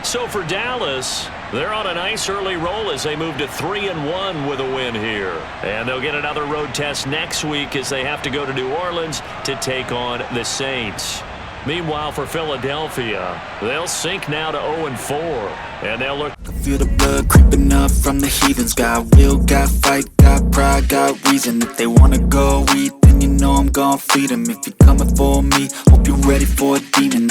So for Dallas, they're on a nice early roll as they move to 3-1 with a win here. And they'll get another road test next week as they have to go to New Orleans to take on the Saints. Meanwhile, for Philadelphia, they'll sink now to 0-4, and they'll look. Feel the blood creeping up from the heathens. Got will, got fight, got pride, got reason. If they wanna go eat, then you know I'm gon' feed them. If you're coming for me, hope you're ready for a demon.